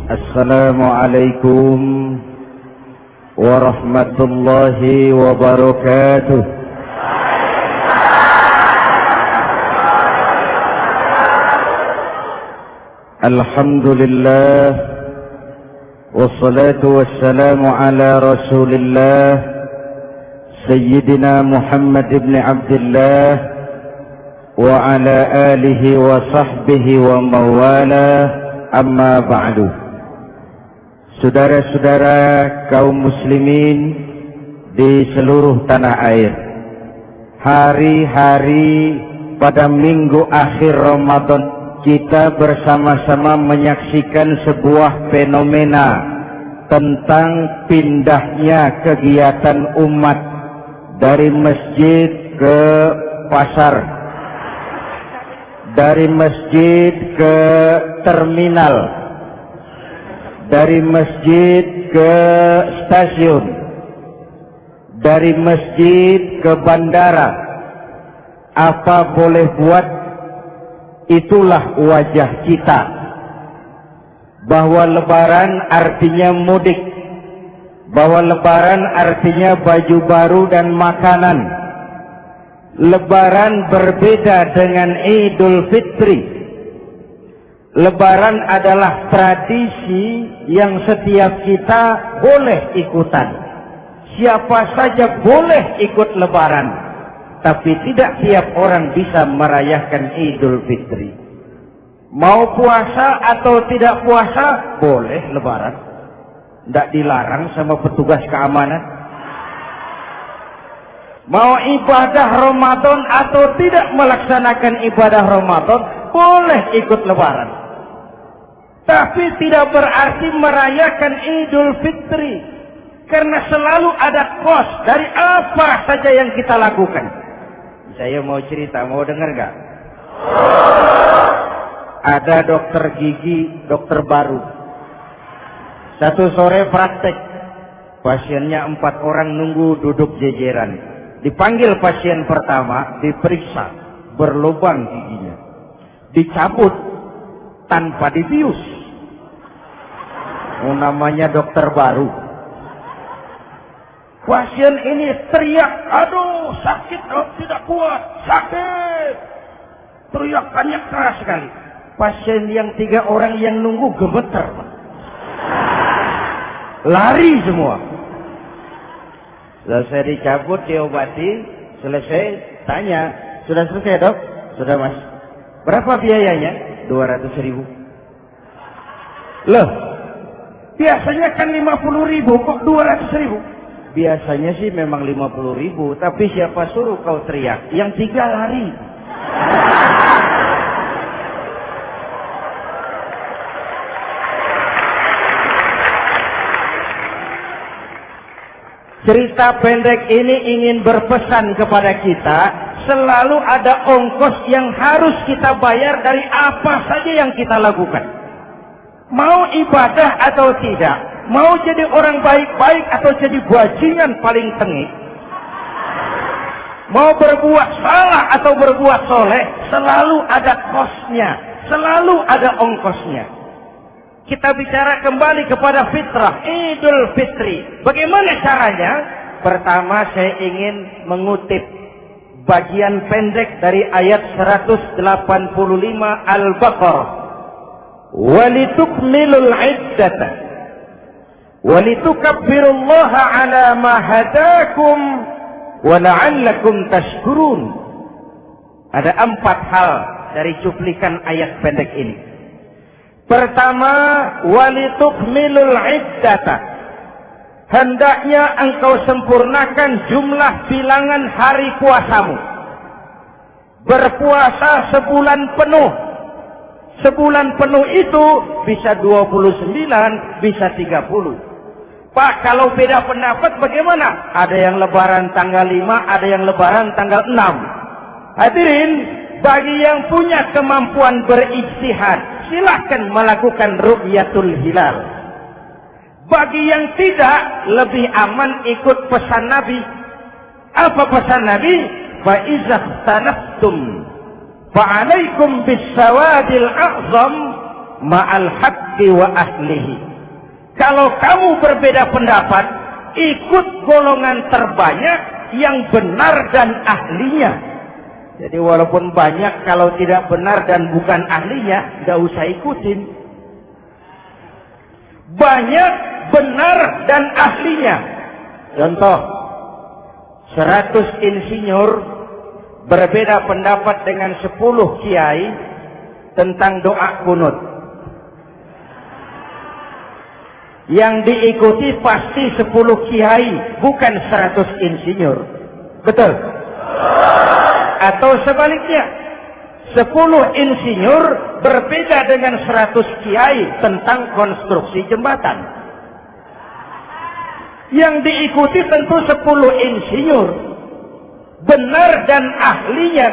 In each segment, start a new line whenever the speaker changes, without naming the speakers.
Assalamualaikum warahmatullahi wabarakatuh. Alhamdulillah wassalatu wassalamu ala Rasulillah Sayyidina Muhammad ibn Abdullah wa ala alihi wa sahbihi wa mawala, amma ba'du. Saudara-saudara kaum muslimin di seluruh tanah air, hari-hari pada minggu akhir Ramadan kita bersama-sama menyaksikan sebuah fenomena tentang pindahnya kegiatan umat dari masjid ke pasar, dari masjid ke terminal, dari masjid ke stasiun, dari masjid ke bandara. Apa boleh buat, itulah wajah kita. Bahwa lebaran artinya mudik, bahwa lebaran artinya baju baru dan makanan. Lebaran berbeda dengan Idul Fitri. Lebaran adalah tradisi yang setiap kita boleh ikutan. Siapa saja boleh ikut lebaran, tapi tidak tiap orang bisa merayakan Idul Fitri. Mau puasa atau tidak puasa, boleh lebaran. Tidak dilarang sama petugas keamanan. Mau ibadah Ramadan atau tidak melaksanakan ibadah Ramadan, boleh ikut lebaran. Tapi tidak berarti merayakan Idul Fitri, karena selalu ada kos dari apa saja yang kita lakukan. Saya mau cerita, mau dengar gak? Ada dokter gigi, dokter baru. Satu sore praktek, pasiennya 4 orang nunggu duduk jejeran. Dipanggil pasien pertama, diperiksa, berlubang giginya, dicabut tanpa dibius. Namanya dokter baru. Pasien ini teriak, aduh sakit, oh, tidak kuat, sakit. Teriakannya keras sekali. Pasien yang 3 orang yang nunggu gemeter, lari semua. Selesai dicabut, diobati, selesai, tanya, sudah selesai dok? Sudah mas. Berapa biayanya? 200.000. Loh, biasanya kan 50.000, kok 200.000? Biasanya sih memang 50.000, tapi siapa suruh kau teriak? Yang 3 lari. Cerita pendek ini ingin berpesan kepada kita, selalu ada ongkos yang harus kita bayar dari apa saja yang kita lakukan. Mau ibadah atau tidak, mau jadi orang baik-baik atau jadi bajingan paling tengik, mau berbuat salah atau berbuat soleh, selalu ada kosnya, selalu ada ongkosnya. Kita bicara kembali kepada fitrah, Idul Fitri. Bagaimana caranya? Pertama, saya ingin mengutip bagian pendek dari ayat 185 Al-Baqarah. Walitukmilul iddata walitukabbirullaha ala ma hadakum wa la'allakum tashkurun. Ada 4 hal dari cuplikan ayat pendek ini. Pertama, walitukmilul iddata, hendaknya engkau sempurnakan jumlah bilangan hari puasamu. Berpuasa sebulan penuh. Sebulan penuh itu bisa 29, bisa 30. Pak, kalau beda pendapat bagaimana? Ada yang lebaran tanggal 5, ada yang lebaran tanggal 6. Hadirin, bagi yang punya kemampuan berijtihad, silahkan melakukan ru'yatul hilal. Bagi yang tidak, lebih aman ikut pesan Nabi. Apa pesan Nabi? Fa iza ikhtalaftum fa alaikum bisawadil a'zam ma'al haqqi wa ahlihi. Kalau kamu berbeda pendapat, ikut golongan terbanyak yang benar dan ahlinya. Jadi walaupun banyak, kalau tidak benar dan bukan ahlinya, tidak usah ikutin. Banyak benar dan ahlinya. Contoh, 100 insinyur berbeda pendapat dengan 10 kiai tentang doa kunut. Yang diikuti pasti 10 kiai, bukan 100 insinyur. Betul? Atau sebaliknya, 10 insinyur berbeda dengan 100 kiai tentang konstruksi jembatan. Yang diikuti tentu 10 insinyur, benar dan ahlinya.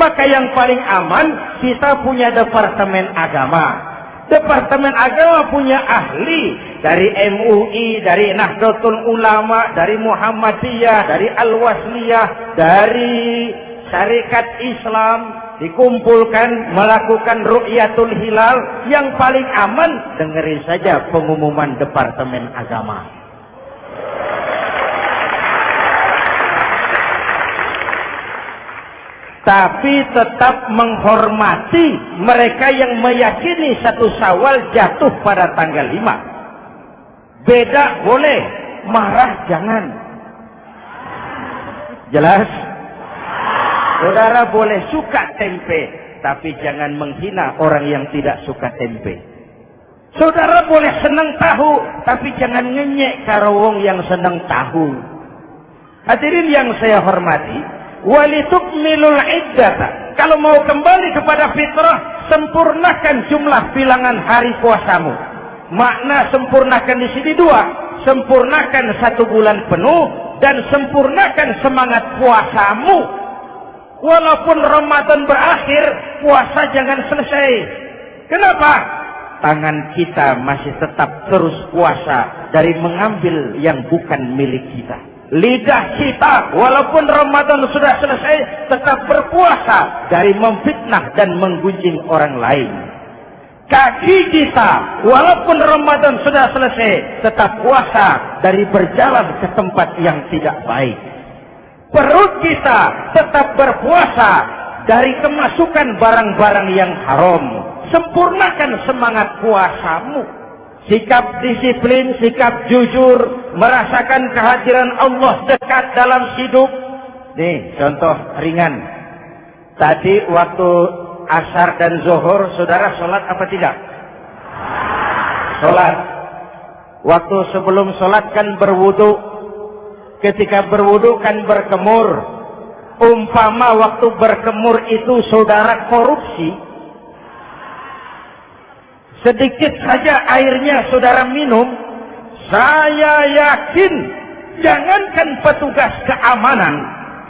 Maka yang paling aman, kita punya Departemen Agama. Departemen Agama punya ahli dari MUI, dari Nahdlatul Ulama, dari Muhammadiyah, dari Al-Wasliyah, dari Syarikat Islam, dikumpulkan melakukan ru'yatul hilal. Yang paling aman, dengerin saja pengumuman Departemen Agama. Tapi tetap menghormati mereka yang meyakini 1 Syawal jatuh pada tanggal 5. Beda boleh, marah jangan. Jelas? Saudara boleh suka tempe, tapi jangan menghina orang yang tidak suka tempe. Saudara boleh senang tahu, tapi jangan ngenyek karo wong yang senang tahu. Hadirin yang saya hormati, walitukmilul iddata. Kalau mau kembali kepada fitrah, sempurnakan jumlah bilangan hari puasamu. Makna sempurnakan di sini 2. Sempurnakan 1 bulan penuh dan sempurnakan semangat puasamu. Walaupun Ramadan berakhir, puasa jangan selesai. Kenapa? Tangan kita masih tetap terus puasa dari mengambil yang bukan milik kita. Lidah kita walaupun Ramadan sudah selesai tetap berpuasa dari memfitnah dan menggunjing orang lain. Kaki kita walaupun Ramadan sudah selesai tetap puasa dari berjalan ke tempat yang tidak baik. Perut kita tetap berpuasa dari kemasukan barang-barang yang haram. Sempurnakan semangat puasamu. Sikap disiplin, sikap jujur, merasakan kehadiran Allah dekat dalam hidup. Nih, contoh ringan. Tadi waktu asar dan zuhur, saudara sholat apa tidak? Sholat. Waktu sebelum sholat kan berwudu. Ketika berwudu kan berkemur. Umpama waktu berkemur itu saudara korupsi, sedikit saja airnya saudara minum, saya yakin jangankan petugas keamanan,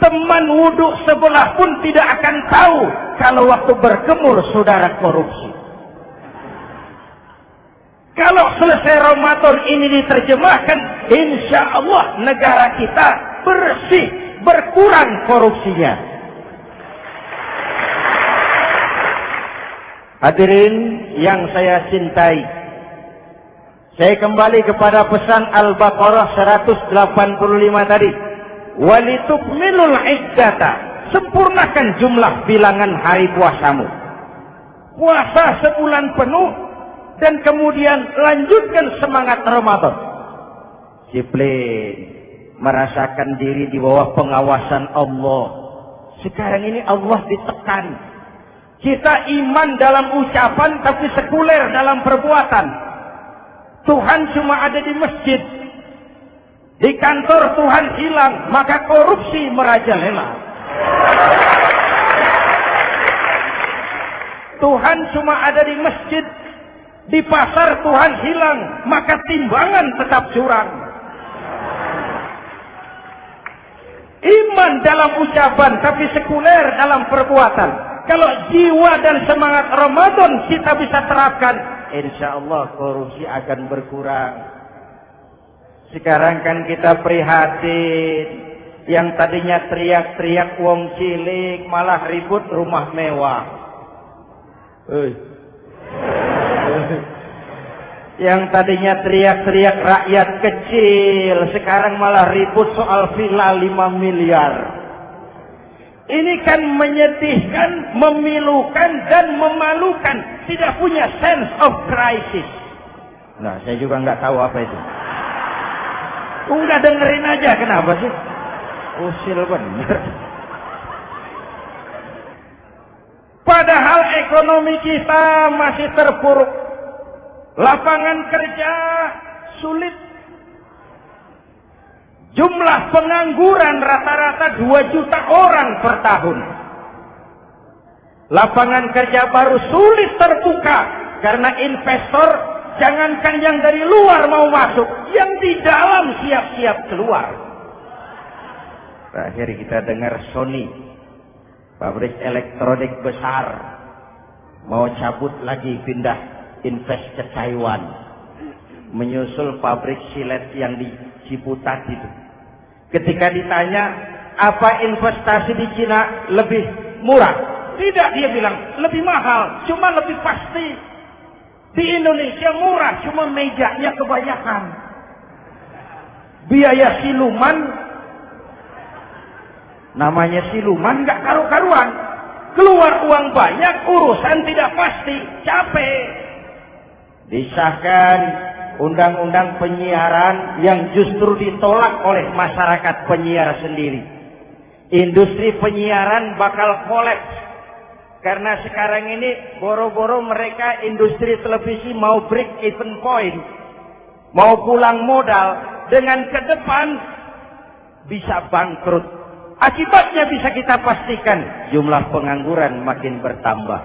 teman wudhu sebelah pun tidak akan tahu kalau waktu berkemur saudara korupsi. Kalau selesai Ramadan ini diterjemahkan, insya Allah negara kita bersih, berkurang korupsinya. Hadirin yang saya cintai, saya kembali kepada pesan Al-Baqarah 185 tadi. Walitukmilul iddata, sempurnakan jumlah bilangan hari puasamu. Puasa sebulan penuh dan kemudian lanjutkan semangat Ramadan. Disiplin, merasakan diri di bawah pengawasan Allah. Sekarang ini Allah ditekan. Kita iman dalam ucapan tapi sekuler dalam perbuatan. Tuhan cuma ada di masjid. Di kantor Tuhan hilang, maka korupsi merajalela. Tuhan cuma ada di masjid. Di pasar Tuhan hilang, maka timbangan tetap curang. Iman dalam ucapan tapi sekuler dalam perbuatan. Kalau jiwa dan semangat Ramadan kita bisa terapkan, insya Allah korupsi akan berkurang. Sekarang kan kita prihatin, yang tadinya teriak-teriak wong cilik malah ribut rumah mewah. Yang tadinya teriak-teriak rakyat kecil, sekarang malah ribut soal villa 5 miliar. Ini kan menyedihkan, memilukan, dan memalukan. Tidak punya sense of crisis. Nah, saya juga nggak tahu apa itu. Udah dengerin aja, kenapa sih? Usil bener. Padahal ekonomi kita masih terpuruk. Lapangan kerja sulit. Jumlah pengangguran rata-rata 2 juta orang per tahun. Lapangan kerja baru sulit terbuka karena investor, jangankan yang dari luar mau masuk, yang di dalam siap-siap keluar. Terakhir kita dengar Sony, pabrik elektronik besar, mau cabut lagi, pindah invest ke Taiwan, menyusul pabrik silet yang di Ciputat itu. Ketika ditanya apa investasi di Cina lebih murah, tidak, dia bilang lebih mahal, cuma lebih pasti. Di Indonesia murah, cuma mejanya kebanyakan. Biaya siluman, namanya siluman nggak karu-karuan. Keluar uang banyak, urusan tidak pasti, capek. Disahkan undang-undang penyiaran yang justru ditolak oleh masyarakat penyiar sendiri. Industri penyiaran bakal kolaps. Karena sekarang ini boro-boro mereka industri televisi mau break even point. Mau pulang modal, dengan ke depan bisa bangkrut. Akibatnya bisa kita pastikan, jumlah pengangguran makin bertambah.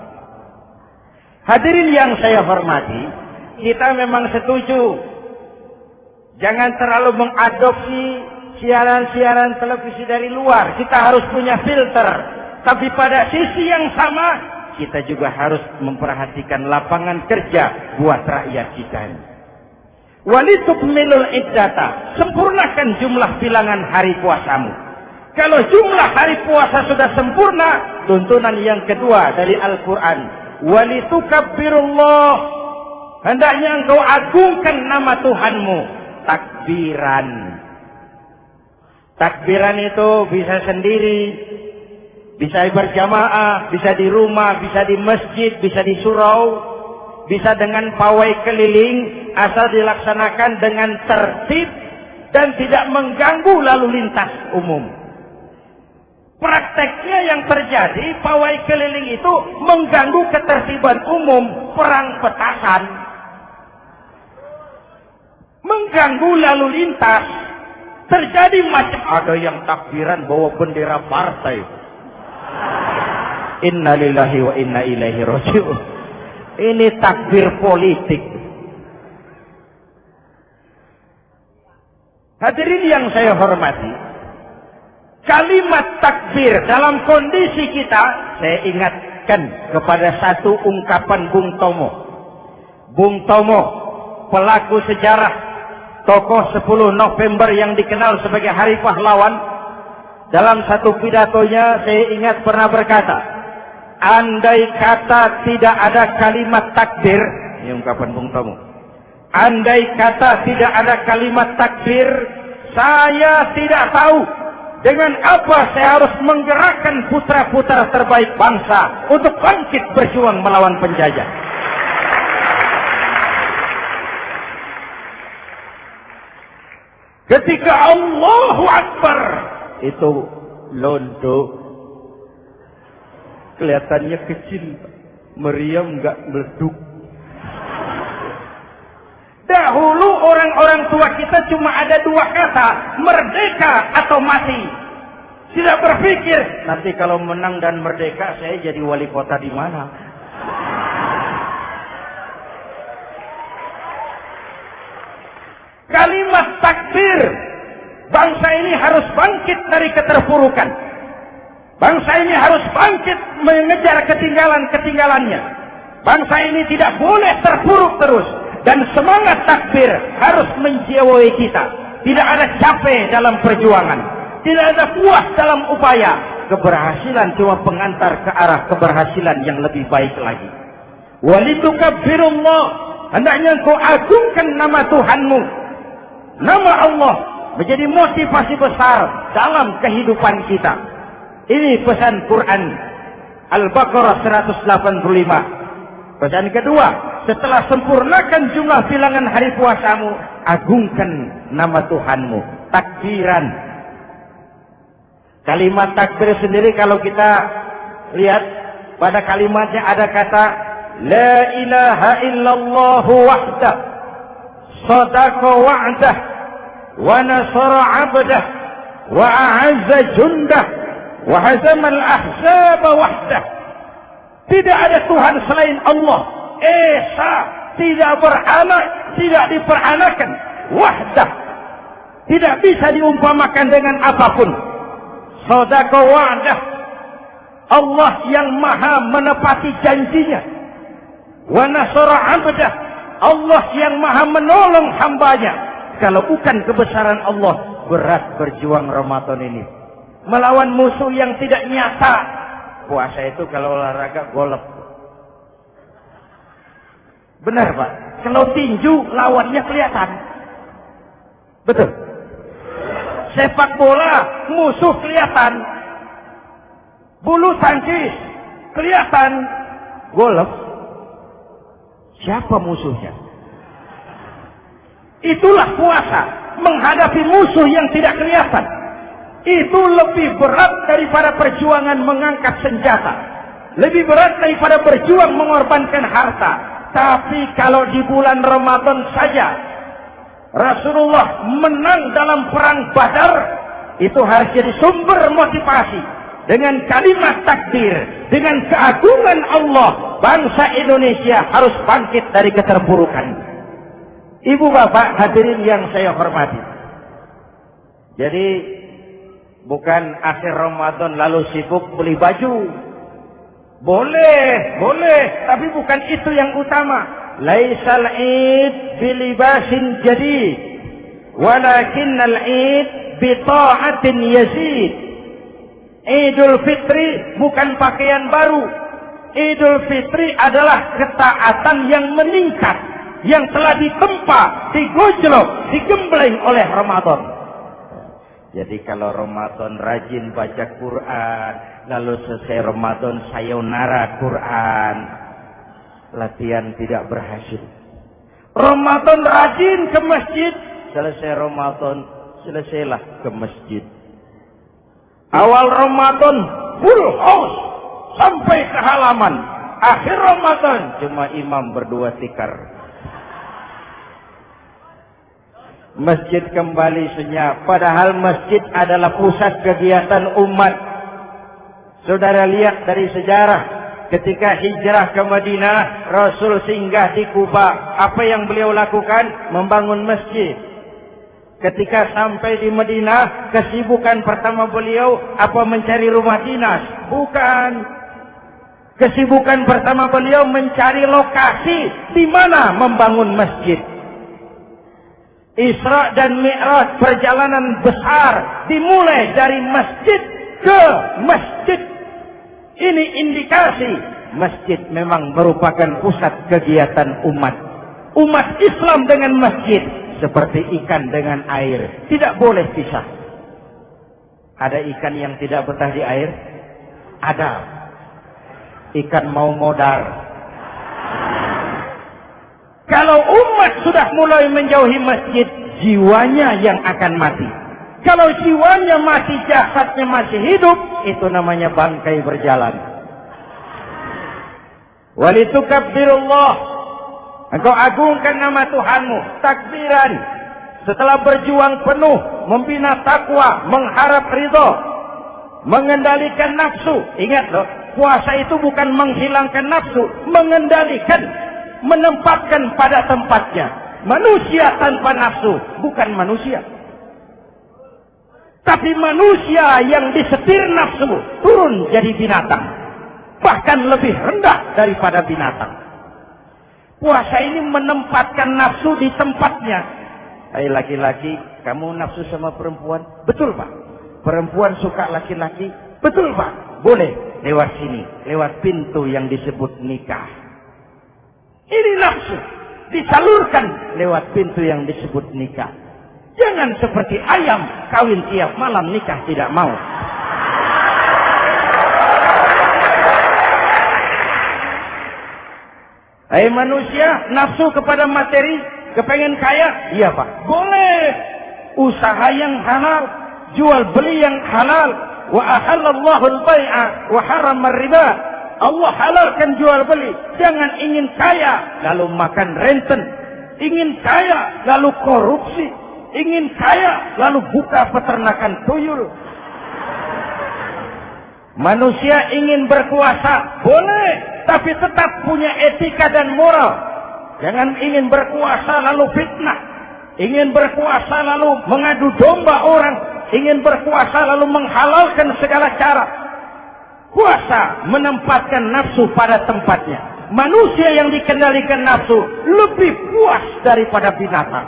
Hadirin yang saya hormati, kita memang setuju jangan terlalu mengadopsi siaran-siaran televisi dari luar. Kita harus punya filter. Tapi pada sisi yang sama, kita juga harus memperhatikan lapangan kerja buat rakyat kita. Walitukmilul iddata, sempurnakan jumlah bilangan hari puasamu. Kalau jumlah hari puasa sudah sempurna, tuntunan yang kedua dari Al-Quran, walitukabbirullah, hendaknya engkau agungkan nama Tuhanmu, takbiran. Takbiran itu bisa sendiri, bisa berjamaah, bisa di rumah, bisa di masjid, bisa di surau, bisa dengan pawai keliling, asal dilaksanakan dengan tertib dan tidak mengganggu lalu lintas umum. Prakteknya yang terjadi, pawai keliling itu mengganggu ketertiban umum, perang petasan, mengganggu lalu lintas. Terjadi macam, ada yang takbiran bawa bendera partai. Inna lillahi wa inna ilaihi raji'un. Ini takbir politik. Hadirin yang saya hormati, kalimat takbir dalam kondisi kita, saya ingatkan kepada satu ungkapan Bung Tomo. Bung Tomo, pelaku sejarah, tokoh 10 November yang dikenal sebagai Hari Pahlawan. Dalam satu pidatonya saya ingat pernah berkata, andai kata tidak ada kalimat takbir, ini ungkapan Bung Tomo, andai kata tidak ada kalimat takbir, saya tidak tahu dengan apa saya harus menggerakkan putra-putra terbaik bangsa untuk bangkit berjuang melawan penjajah. Ketika Allahu Akbar, itu londo, kelihatannya kecil, meriam nggak meleduk. Dahulu orang-orang tua kita cuma ada 2 kata, merdeka atau mati. Tidak berpikir, nanti kalau menang dan merdeka saya jadi wali kota di mana. Kalimat takbir, bangsa ini harus bangkit dari keterpurukan. Bangsa ini harus bangkit mengejar ketinggalan-ketinggalannya. Bangsa ini tidak boleh terpuruk terus. Dan semangat takbir harus menjiwai kita. Tidak ada capek dalam perjuangan. Tidak ada puas dalam upaya. Keberhasilan cuma pengantar ke arah keberhasilan yang lebih baik lagi. walitukabbirullah, hendaknya engkau agungkan nama Tuhanmu. Nama Allah menjadi motivasi besar dalam kehidupan kita. Ini pesan Quran Al-Baqarah 185. Pesan kedua, setelah sempurnakan jumlah bilangan hari puasamu, agungkan nama Tuhanmu. Takbiran. Kalimat takbir sendiri kalau kita lihat pada kalimatnya ada kata la ilaha illallah wahdah sadaqa wa'dah wa nasara 'abdah wa a'azza jundah wa hazama al-ahzab wahdah. Tidak ada Tuhan selain Allah. Esa, tidak beranak, tidak diperanakan. Wahdah, tidak bisa diumpamakan dengan apapun. Sadaqa wa'dah, Allah yang maha menepati janjinya. Wa nasara 'abdah, Allah yang maha menolong hambanya. Kalau bukan kebesaran Allah, berat berjuang Ramadan ini. Melawan musuh yang tidak nyata. Puasa itu kalau olahraga golf. Benar Pak? Kalau tinju lawannya kelihatan. Betul. Sepak bola musuh kelihatan. Bulu tangkis kelihatan. Golf siapa musuhnya? Itulah puasa, menghadapi musuh yang tidak kelihatan. Itu lebih berat daripada perjuangan mengangkat senjata. Lebih berat daripada berjuang mengorbankan harta. Tapi kalau di bulan Ramadan saja Rasulullah menang dalam perang Badar, itu harus jadi sumber motivasi. Dengan kalimat takbir, dengan keagungan Allah, bangsa Indonesia harus bangkit dari keterpurukan. Ibu bapak hadirin yang saya hormati. Jadi bukan akhir Ramadan lalu sibuk beli baju. Boleh, tapi bukan itu yang utama. Laisal id bilibasin jadid, walakinnal id bita'atin yazid. Idul Fitri bukan pakaian baru. Idul Fitri adalah ketaatan yang meningkat, yang telah ditempa, digojlok, digembleng oleh Ramadan. Jadi kalau Ramadan rajin baca Quran, lalu selesai Ramadan sayonara Quran, latihan tidak berhasil. Ramadan rajin ke masjid, selesai Ramadan selesailah ke masjid. Awal Ramadan full house sampai ke halaman. Akhir Ramadan cuma imam berdua tikar. Masjid kembali senyap. Padahal masjid adalah pusat kegiatan umat. Saudara lihat dari sejarah. Ketika hijrah ke Madinah, Rasul singgah di Kuba. Apa yang beliau lakukan? Membangun masjid. Ketika sampai di Madinah, kesibukan pertama beliau apa? Mencari rumah dinas? Bukan. Kesibukan pertama beliau mencari lokasi di mana membangun masjid. Isra dan Mi'raj, perjalanan besar dimulai dari masjid ke masjid. Ini indikasi masjid memang merupakan pusat kegiatan umat. Umat Islam dengan masjid seperti ikan dengan air, tidak boleh pisah. Ada ikan yang tidak betah di air? Ada. Ikan mau modar. Kalau umat sudah mulai menjauhi masjid, jiwanya yang akan mati. Kalau jiwanya mati, jasadnya masih hidup, itu namanya bangkai berjalan. Walitukabbirullah, engkau agungkan nama Tuhanmu. Takbiran. Setelah berjuang penuh, membina takwa, mengharap ridho, mengendalikan nafsu. Ingat loh, puasa itu bukan menghilangkan nafsu, mengendalikan, menempatkan pada tempatnya. Manusia tanpa nafsu bukan manusia. Tapi manusia yang disetir nafsu turun jadi binatang. Bahkan lebih rendah daripada binatang. Puasa ini menempatkan nafsu di tempatnya. Hai laki-laki, kamu nafsu sama perempuan? Betul Pak. Perempuan suka laki-laki? Betul Pak. Boleh lewat sini, lewat pintu yang disebut nikah. Ini nafsu disalurkan lewat pintu yang disebut nikah. Jangan seperti ayam kawin tiap malam, nikah tidak mau. Hai manusia, nafsu kepada materi, kepengen kaya, iya Pak, boleh. Usaha yang halal, jual beli yang halal. Wa ahallallahu al-bai'a wa harrama riba. Allah halalkan jual beli. Jangan ingin kaya lalu makan renten, ingin kaya lalu korupsi, ingin kaya lalu buka peternakan tuyul. Manusia ingin berkuasa, boleh, tapi tetap punya etika dan moral. Jangan ingin berkuasa lalu fitnah, ingin berkuasa lalu mengadu domba orang, ingin berkuasa lalu menghalalkan segala cara. Kuasa menempatkan nafsu pada tempatnya. Manusia yang dikendalikan nafsu lebih puas daripada binatang.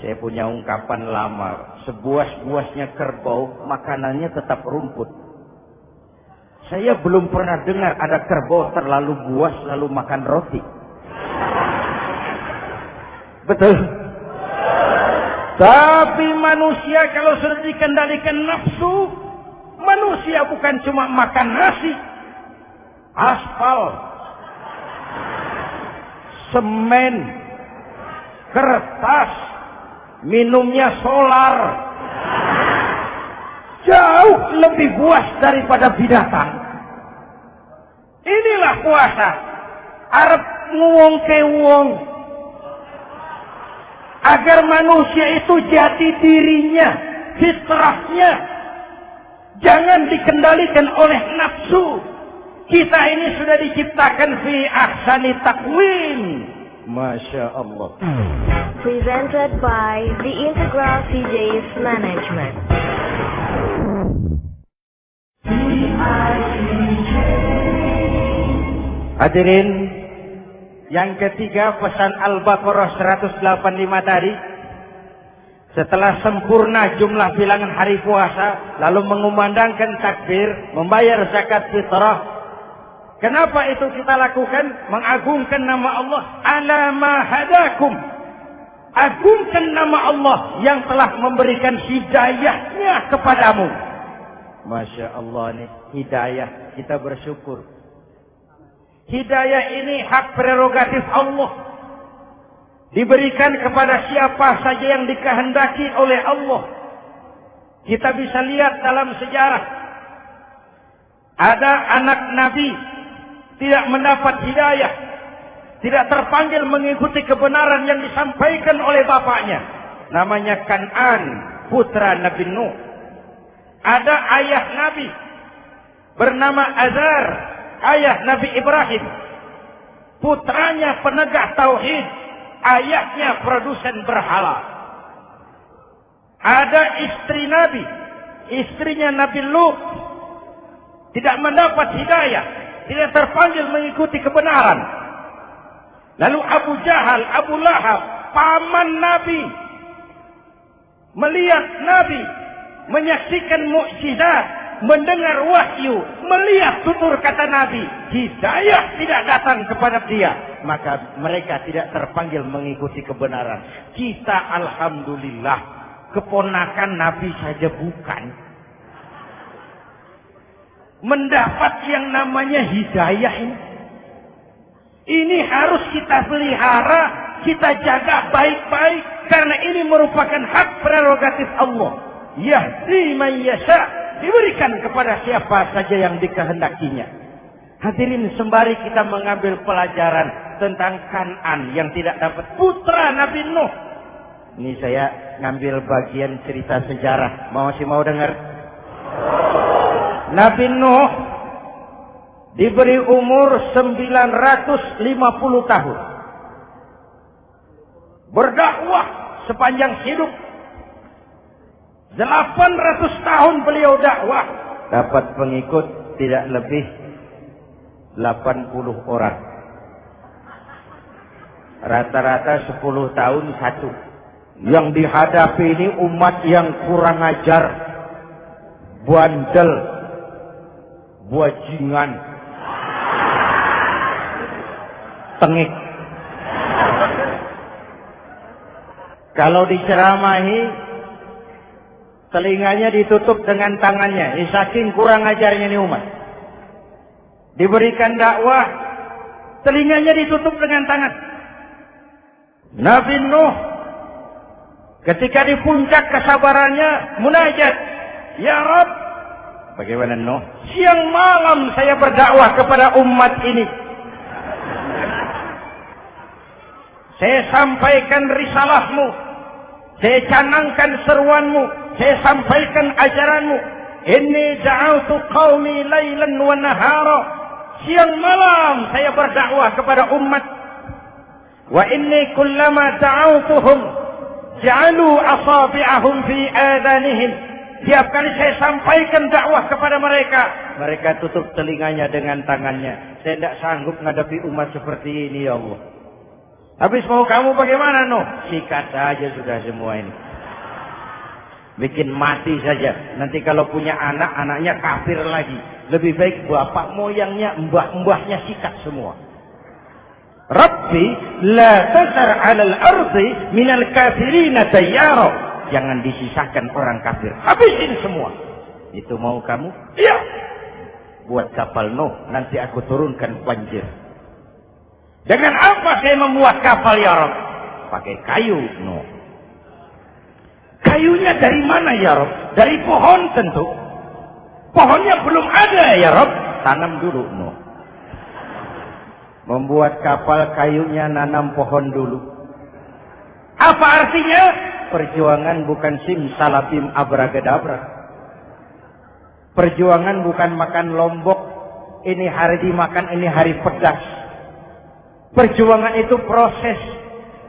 Saya punya ungkapan lama, sebuas-buasnya kerbau, makanannya tetap rumput. Saya belum pernah dengar ada kerbau terlalu buas lalu makan roti. Betul? Tapi manusia kalau sudah dikendalikan nafsu, manusia bukan cuma makan nasi, aspal, semen, kertas, minumnya solar. Jauh lebih puas daripada binatang. Inilah puasa. Arep nguwong ke wong. Agar manusia itu jati dirinya, fitrahnya jangan dikendalikan oleh nafsu. Kita ini sudah diciptakan fi ahsani taqwim. Masya Allah.
Presented by the Integral CJ's Management.
Hadirin, yang ketiga pesan Al-Baqarah 185 tadi. Setelah sempurna jumlah bilangan hari puasa, lalu mengumandangkan takbir, membayar zakat fitrah. Kenapa itu kita lakukan? Mengagungkan nama Allah. Ala ma hadakum. Agungkan nama Allah yang telah memberikan hidayahnya kepadamu. Masya Allah nih, hidayah, kita bersyukur. Hidayah ini hak prerogatif Allah. Diberikan kepada siapa saja yang dikehendaki oleh Allah. Kita bisa lihat dalam sejarah. Ada anak Nabi tidak mendapat hidayah, tidak terpanggil mengikuti kebenaran yang disampaikan oleh bapaknya. Namanya Kan'an, putra Nabi Nuh. Ada ayah Nabi bernama Azar, ayah Nabi Ibrahim. Putranya penegak tauhid, ayahnya produsen berhala. Ada istri Nabi, istrinya Nabi Lut, tidak mendapat hidayah, tidak terpanggil mengikuti kebenaran. Lalu Abu Jahal, Abu Lahab, paman Nabi, melihat Nabi, menyaksikan mukjizat, mendengar wahyu, melihat tutur kata Nabi, hidayah tidak datang kepada dia, maka mereka tidak terpanggil mengikuti kebenaran. Kita alhamdulillah keponakan Nabi saja bukan, mendapat yang namanya hidayah ini. Ini harus kita pelihara, kita jaga baik-baik, karena ini merupakan hak prerogatif Allah. Yahdi man yasha, diberikan kepada siapa saja yang dikehendakinya. Hadirin, sembari kita mengambil pelajaran tentang Kan'an yang tidak dapat, putra Nabi Nuh. Ini saya ngambil bagian cerita sejarah. Masih mau dengar? Nabi Nuh diberi umur 950 tahun. Berdakwah sepanjang hidup. 800 tahun beliau dakwah. Dapat pengikut tidak lebih 80 orang. Rata-rata 10 tahun satu. Yang dihadapi ini umat yang kurang ajar, bandel, bajingan, tengik. Kalau diceramahi, telinganya ditutup dengan tangannya. Saking kurang ajarnya ini umat. Diberikan dakwah, telinganya ditutup dengan tangan. Nabi Nuh ketika di puncak kesabarannya munajat, ya Rabb, bagaimana Nuh? Siang malam saya berdakwah kepada umat ini. Saya sampaikan risalahmu, saya canangkan seruanmu, saya sampaikan ajaranmu. Inni da'autu qaumi lailan wa nahara. Siang malam saya berdakwah kepada umat. Wa inni kullama da'autuhum ja'alu asabi'ahum fi adanihim. Tiap kali saya sampaikan dakwah kepada mereka, mereka tutup telinganya dengan tangannya. Saya tidak sanggup menghadapi umat seperti ini, ya Allah. Habis mau kamu bagaimana, Nuh? Sikat saja sudah semua ini. Bikin mati saja. Nanti kalau punya anak, anaknya kafir lagi. Lebih baik bapak moyangnya, mbah-mbahnya sikat semua. Rabbi la tasar 'alal ardi minal kafirina tayyara. Jangan disisakan orang kafir. Habisin semua. Itu mau kamu? Iya. Buat kapal Nuh, nanti aku turunkan banjir. Dengan apa saya membuat kapal, ya Rabb? Pakai kayu, Nuh. Kayunya dari mana, ya Rabb? Dari pohon tentu. Pohonnya belum ada, ya Rabb. Tanam dulu, Nuh. Membuat kapal kayunya nanam pohon dulu. Apa artinya? Perjuangan bukan simsalabim abragadabra. Perjuangan bukan makan lombok. Ini hari dimakan, ini hari pedas. Perjuangan itu proses.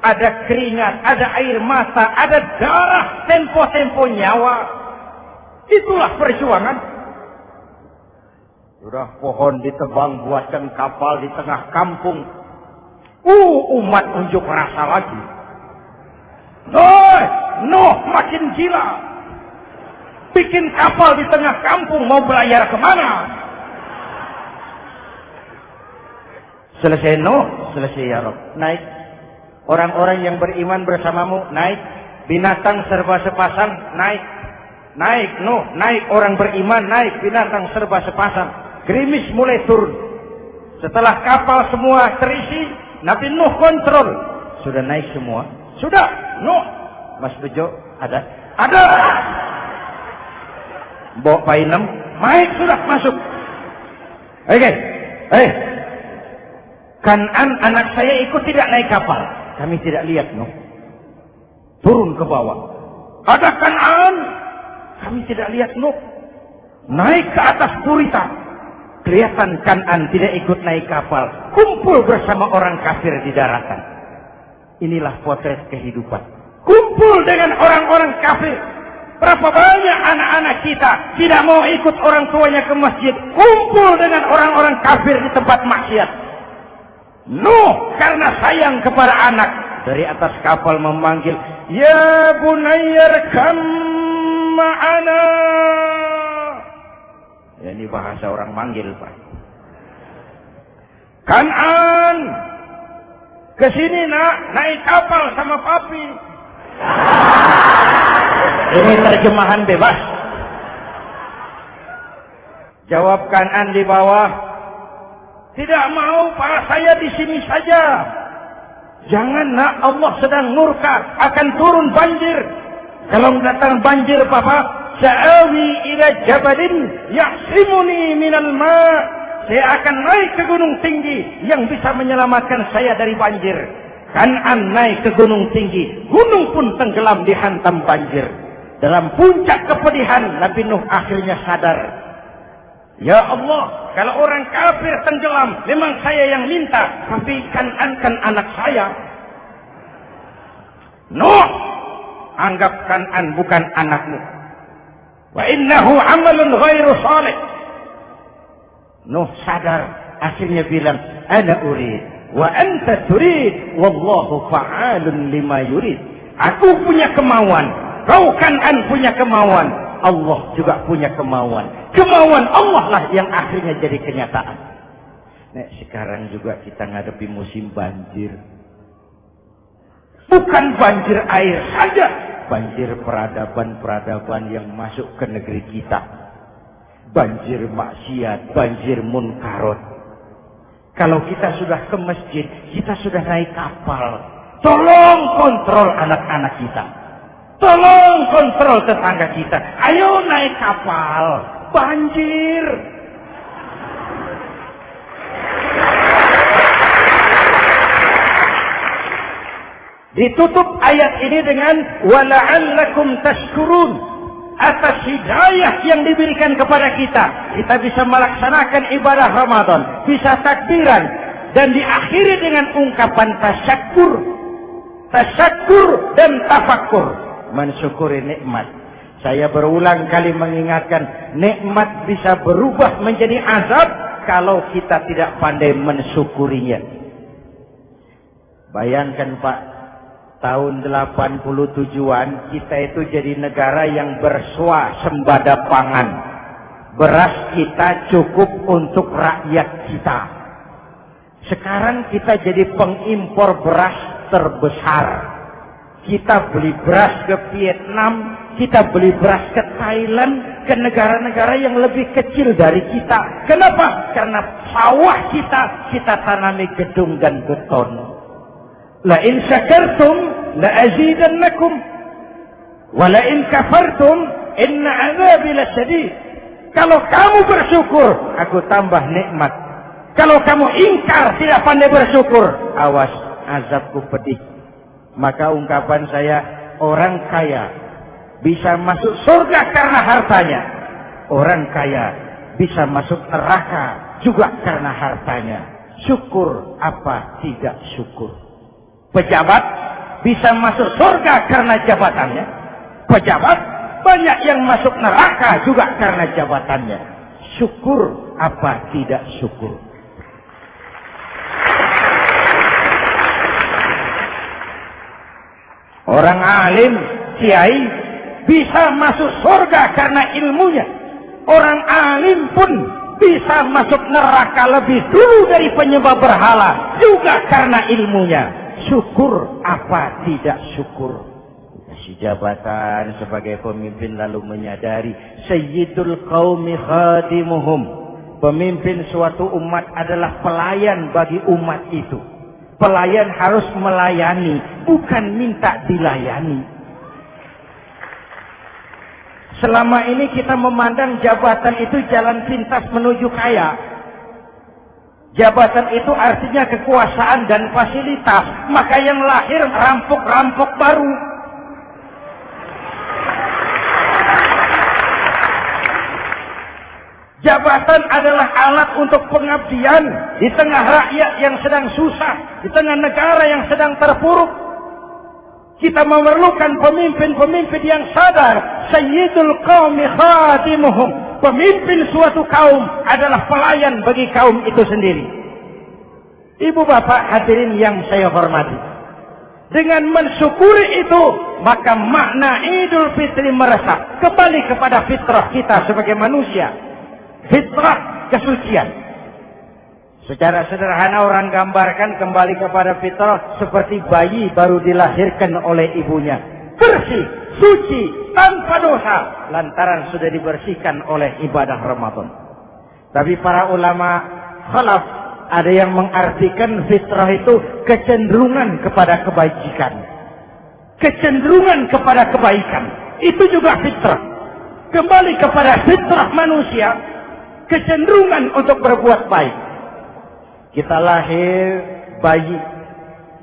Ada keringat, ada air mata, ada darah, tempo-tempo nyawa. Itulah perjuangan. Sudah pohon ditebang, buatkan kapal di tengah kampung. Umat unjuk rasa lagi. Nuh makin gila. Bikin kapal di tengah kampung, mau belayar kemana? Selesai Nuh, selesai ya Rabb. Naik. Orang-orang yang beriman bersamamu, naik. Binatang serba sepasang, naik. Naik Nuh, naik orang beriman, naik. Binatang serba sepasang. Gerimis mulai turun. Setelah kapal semua terisi, Nabi Nuh kontrol. Sudah naik semua? Sudah, Nuh. Mas Bejo, ada? Ada. Bawa Painem, naik sudah masuk. Oke, Kan'an anak saya ikut tidak naik kapal. Kami tidak lihat, Nuh. Turun ke bawah. Ada Kan'an. Kami tidak lihat, Nuh. Naik ke atas gurita. Kelihatan Kan'an tidak ikut naik kapal. Kumpul bersama orang kafir di daratan. Inilah potret kehidupan. Kumpul dengan orang-orang kafir. Berapa banyak anak-anak kita tidak mau ikut orang tuanya ke masjid. Kumpul dengan orang-orang kafir di tempat maksiat. Nuh karena sayang kepada anak, dari atas kapal memanggil, ya bunayyarkam ma'ana. Ya, ini bahasa orang manggil, Pak. Kan'an, kesini nak, naik kapal sama papi. Ini terjemahan bebas. Jawab Kan'an di bawah, tidak mau, Pak, saya di sini saja. Jangan nak, Allah sedang murka, akan turun banjir. Kalau datang banjir, Papa, sa'awi ila jabalin ya'simuni minal ma'. Saya akan naik ke gunung tinggi yang bisa menyelamatkan saya dari banjir. Kan'an naik ke gunung tinggi, gunung pun tenggelam dihantam banjir. Dalam puncak kepedihan, Nabi Nuh akhirnya sadar. Ya Allah, kalau orang kafir tenggelam, memang saya yang minta, tapi Kan'an kan anak saya. Nuh, anggap Kan'an bukan anakmu. Wa innahu amalun ghairu salih. Nuh sadar, akhirnya bilang, ana urid, wa anta turid, wallahu fa'alun lima yurid. Aku punya kemauan, kau Kan'an punya kemauan, Allah juga punya kemauan. Kemauan Allah lah yang akhirnya jadi kenyataan. Nah, sekarang juga kita ngadepi musim banjir. Bukan banjir air saja, banjir peradaban-peradaban yang masuk ke negeri kita. Banjir maksiat, banjir munkarot. Kalau kita sudah ke masjid, kita sudah naik kapal. Tolong kontrol anak-anak kita. Tolong kontrol tetangga kita. Ayo naik kapal. Banjir. Ditutup ayat ini dengan wala'allakum tashkurun, atas hidayah yang diberikan kepada kita. Kita bisa melaksanakan ibadah Ramadan, bisa takbiran, dan diakhiri dengan ungkapan tasyakur. Tasyakur dan tafakkur, mensyukuri nikmat. Saya berulang kali mengingatkan, nikmat bisa berubah menjadi azab kalau kita tidak pandai mensyukurinya. Bayangkan Pak, tahun 87-an kita itu jadi negara yang berswasembada pangan. Beras kita cukup untuk rakyat kita. Sekarang kita jadi pengimpor beras terbesar. Kita beli beras ke Vietnam, kita beli beras ke Thailand, ke negara-negara yang lebih kecil dari kita. Kenapa? Karena sawah kita tanami gedung dan beton. La in syakartum la azidannakum wa la in kafartum inna azabi lasyadid. Kalau kamu bersyukur, aku tambah nikmat. Kalau kamu ingkar, tidak pandai bersyukur, awas, azabku pedih. Maka ungkapan saya, orang kaya bisa masuk surga karena hartanya. Orang kaya bisa masuk neraka juga karena hartanya. Syukur apa tidak syukur? Pejabat bisa masuk surga karena jabatannya. Pejabat banyak yang masuk neraka juga karena jabatannya. Syukur apa tidak syukur? Orang alim, kiai bisa masuk surga karena ilmunya. Orang alim pun bisa masuk neraka lebih dulu dari penyembah berhala juga karena ilmunya. Syukur apa tidak syukur? Si jabatan sebagai pemimpin lalu menyadari sayyidul qaumi khadimuhum. Pemimpin suatu umat adalah pelayan bagi umat itu. Pelayan harus melayani, bukan minta dilayani. Selama ini kita memandang jabatan itu jalan pintas menuju kaya. Jabatan itu artinya kekuasaan dan fasilitas. Maka yang lahir rampok-rampok baru. Jabatan adalah alat untuk pengabdian di tengah rakyat yang sedang susah, di tengah negara yang sedang terpuruk. Kita memerlukan pemimpin-pemimpin yang sadar. Sayyidul qaumi khadimuhum. Pemimpin suatu kaum adalah pelayan bagi kaum itu sendiri. Ibu bapak hadirin yang saya hormati, dengan mensyukuri itu, maka makna Idul Fitri meresap kembali kepada fitrah kita sebagai manusia. Fitrah kesucian. Secara sederhana orang gambarkan kembali kepada fitrah seperti bayi baru dilahirkan oleh ibunya. Bersih, suci, tanpa dosa, lantaran sudah dibersihkan oleh ibadah Ramadan. Tapi para ulama khalaf ada yang mengartikan fitrah itu kecenderungan kepada kebajikan. Kecenderungan kepada kebaikan. Itu juga fitrah. Kembali kepada fitrah manusia, kecenderungan untuk berbuat baik. Kita lahir bayi,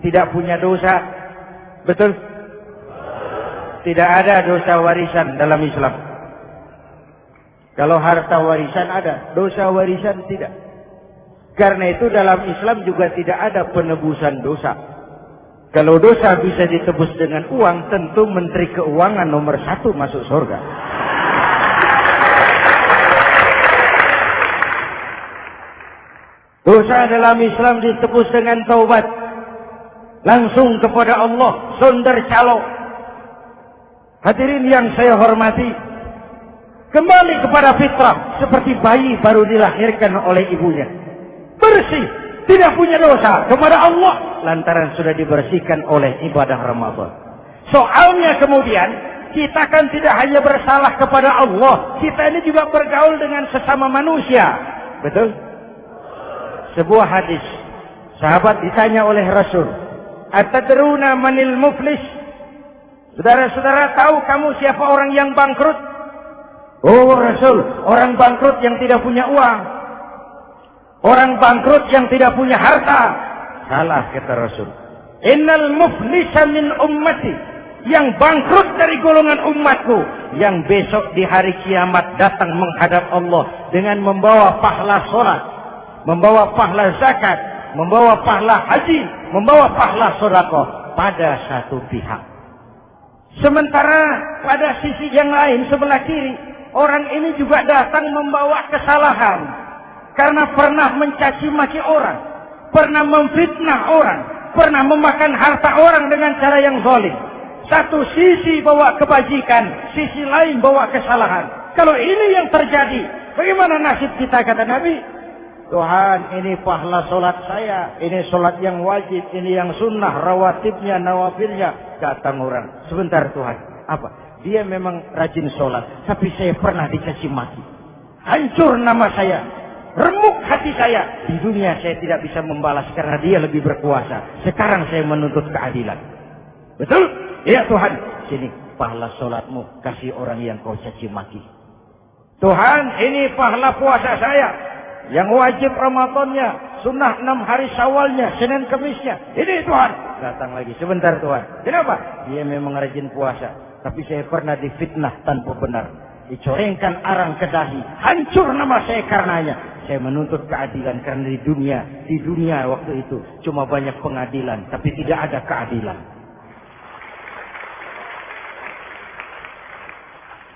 tidak punya dosa. Betul? Tidak ada dosa warisan dalam Islam. Kalau harta warisan ada, dosa warisan tidak. Karena itu dalam Islam juga tidak ada penebusan dosa. Kalau dosa bisa ditebus dengan uang, tentu Menteri Keuangan nomor 1 masuk surga. Dosa dalam Islam ditebus dengan taubat. Langsung kepada Allah, sonder calo. Hadirin yang saya hormati, kembali kepada fitrah seperti bayi baru dilahirkan oleh ibunya. Bersih, tidak punya dosa kepada Allah lantaran sudah dibersihkan oleh ibadah Ramadan. Soalnya kemudian kita kan tidak hanya bersalah kepada Allah, kita ini juga bergaul dengan sesama manusia. Betul? Sebuah hadis, sahabat ditanya oleh Rasul, "Atadruna manil muflis?" Saudara-saudara, tahu kamu siapa orang yang bangkrut? Oh Rasul, orang bangkrut yang tidak punya uang, orang bangkrut yang tidak punya harta. Salah, kata Rasul. Innal muflisa min ummati, yang bangkrut dari golongan umatku, yang besok di hari kiamat datang menghadap Allah dengan membawa pahala sholat, membawa pahala zakat, membawa pahala haji, membawa pahala sedekah pada satu pihak. Sementara pada sisi yang lain, sebelah kiri, orang ini juga datang membawa kesalahan karena pernah mencaci maki orang, pernah memfitnah orang, pernah memakan harta orang dengan cara yang zalim. Satu sisi bawa kebajikan, sisi lain bawa kesalahan. Kalau ini yang terjadi, bagaimana nasib kita, kata Nabi? Tuhan, ini pahala solat saya, ini solat yang wajib, ini yang sunnah, rawatibnya, nawafilnya. Datang orang, sebentar Tuhan, apa? Dia memang rajin solat, tapi saya pernah dicaci maki. Hancur nama saya, remuk hati saya. Di dunia saya tidak bisa membalas karena dia lebih berkuasa. Sekarang saya menuntut keadilan. Betul? Iya Tuhan. Sini pahala solatmu, kasih orang yang kau caci maki. Tuhan, ini pahala puasa saya, yang wajib Ramadannya, sunnah 6 hari Syawalnya, Senin Kemisnya. Ini Tuhan. Datang lagi, sebentar Tuhan. Kenapa? Dia memang rajin puasa, tapi saya pernah difitnah tanpa benar, dicorengkan arang ke dahi, hancur nama saya karenanya. Saya menuntut keadilan karena di dunia waktu itu cuma banyak pengadilan, tapi tidak ada keadilan.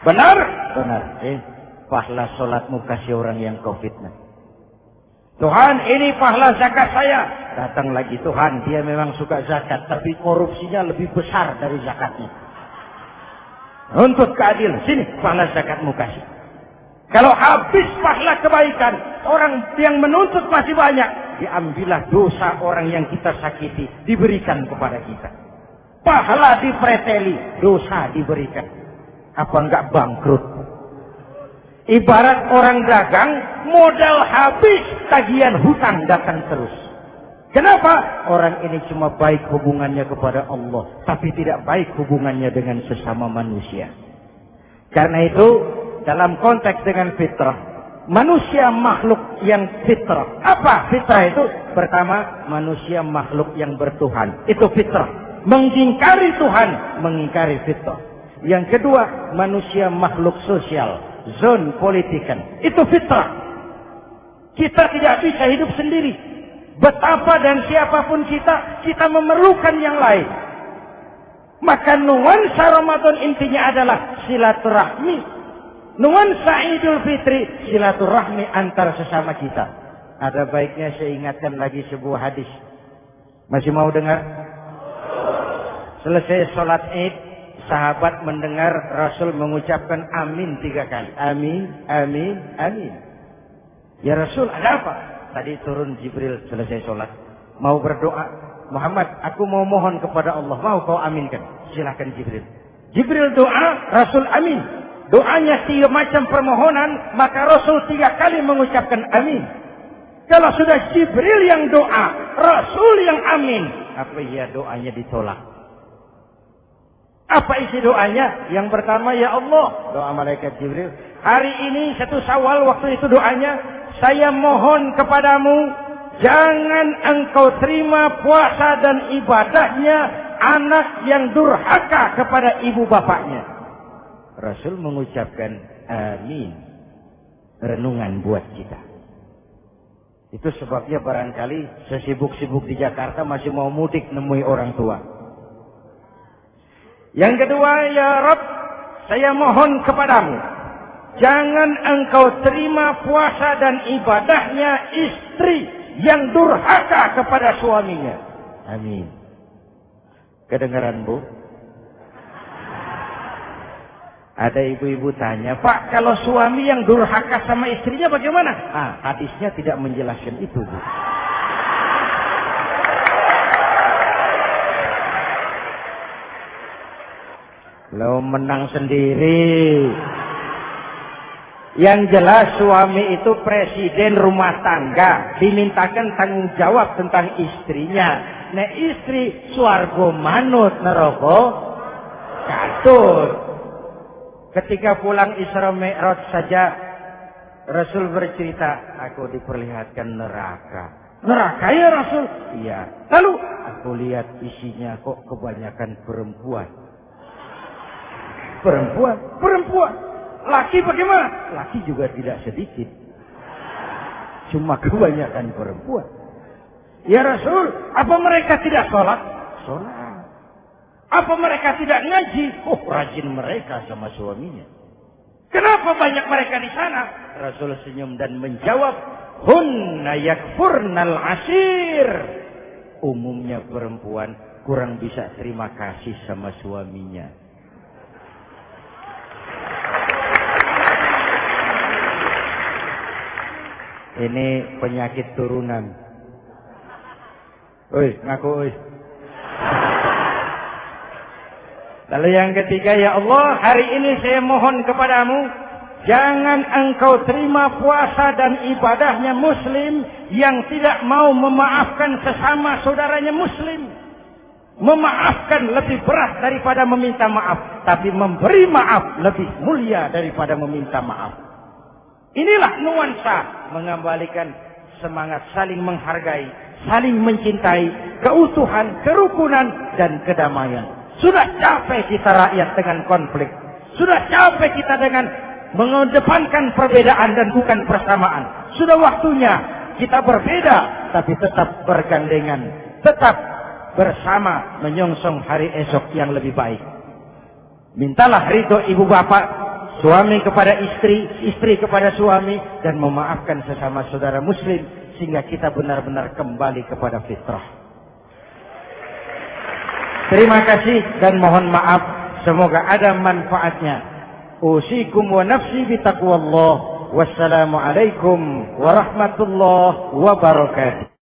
Benar? Benar. Pahala solatmu kasih orang yang kau fitnah. Tuhan, ini pahala zakat saya. Datang lagi, Tuhan, dia memang suka zakat, tapi korupsinya lebih besar dari zakatnya. Nuntut keadilan, sini pahala zakatmu kasih. Kalau habis pahala kebaikan, orang yang menuntut masih banyak, diambillah dosa orang yang kita sakiti, diberikan kepada kita. Pahala dipreteli, dosa diberikan. Apa enggak bangkrut? Ibarat orang dagang, modal habis, tagihan hutang datang terus. Kenapa? Orang ini cuma baik hubungannya kepada Allah, tapi tidak baik hubungannya dengan sesama manusia. Karena itu, dalam konteks dengan fitrah, manusia makhluk yang fitrah. Apa fitrah itu? Pertama, manusia makhluk yang bertuhan. Itu fitrah. Mengingkari Tuhan, mengingkari fitrah. Yang kedua, manusia makhluk sosial. Zon politikan. Itu fitrah. Kita tidak bisa hidup sendiri. Betapa dan siapapun kita memerlukan yang lain. Maka nuansa Ramadan intinya adalah silaturahmi. Nuansa Idul Fitri, silaturahmi antar sesama kita. Ada baiknya saya ingatkan lagi sebuah hadis. Masih mau dengar? Selesai sholat Id, sahabat mendengar Rasul mengucapkan amin 3 kali. Amin, amin, amin. Ya Rasul, ada apa? Tadi turun Jibril selesai sholat. Mau berdoa. Muhammad, aku mau mohon kepada Allah. Mau kau aminkan? Silakan Jibril. Jibril doa, Rasul amin. Doanya 3 macam permohonan, maka Rasul 3 kali mengucapkan amin. Kalau sudah Jibril yang doa, Rasul yang amin, apa iya doanya ditolak? Apa isi doanya? Yang pertama, ya Allah, doa malaikat Jibril. Hari ini 1 Syawal, waktu itu doanya, saya mohon kepadamu, jangan engkau terima puasa dan ibadahnya anak yang durhaka kepada ibu bapaknya. Rasul mengucapkan amin. Renungan buat kita. Itu sebabnya barangkali sesibuk-sibuk di Jakarta masih mau mudik nemui orang tua. Yang kedua, ya Rabb, saya mohon kepadamu, jangan engkau terima puasa dan ibadahnya istri yang durhaka kepada suaminya. Amin. Kedengaran, Bu? Ada ibu-ibu tanya, Pak, kalau suami yang durhaka sama istrinya bagaimana? Hadisnya tidak menjelaskan itu, Bu. Lo menang sendiri. Yang jelas suami itu presiden rumah tangga, dimintakan tanggung jawab tentang istrinya. Nah istri swarga manut neraka katut. Ketika pulang Isra Mi'raj saja Rasul bercerita, aku diperlihatkan neraka. Neraka ya Rasul? Iya. Lalu aku lihat isinya kok kebanyakan perempuan. Perempuan. Laki bagaimana? Laki juga tidak sedikit. Cuma kebanyakan perempuan. Ya Rasul, apa mereka tidak sholat? Sholat. Apa mereka tidak ngaji? Oh, rajin mereka sama suaminya. Kenapa banyak mereka di sana? Rasul senyum dan menjawab, hunna yakfurnal ashir. Umumnya perempuan kurang bisa terima kasih sama suaminya. Ini penyakit turunan. Oi, ngaku oi. Lalu yang ketiga, ya Allah, hari ini saya mohon kepadamu, jangan engkau terima puasa dan ibadahnya muslim yang tidak mau memaafkan sesama saudaranya muslim. Memaafkan lebih berat daripada meminta maaf, tapi memberi maaf lebih mulia daripada meminta maaf. Inilah nuansa mengembalikan semangat saling menghargai, saling mencintai, keutuhan, kerukunan, dan kedamaian. Sudah capek kita rakyat dengan konflik. Sudah capek kita dengan mengedepankan perbedaan dan bukan persamaan. Sudah waktunya kita berbeda, tapi tetap bergandengan. Tetap bersama menyongsong hari esok yang lebih baik. Mintalah ridho ibu bapak, suami kepada istri, istri kepada suami, dan memaafkan sesama saudara muslim sehingga kita benar-benar kembali kepada fitrah. Terima kasih dan mohon maaf, semoga ada manfaatnya. Usikum wa nafsi bitaqwallah. Wassalamualaikum warahmatullahi wabarakatuh.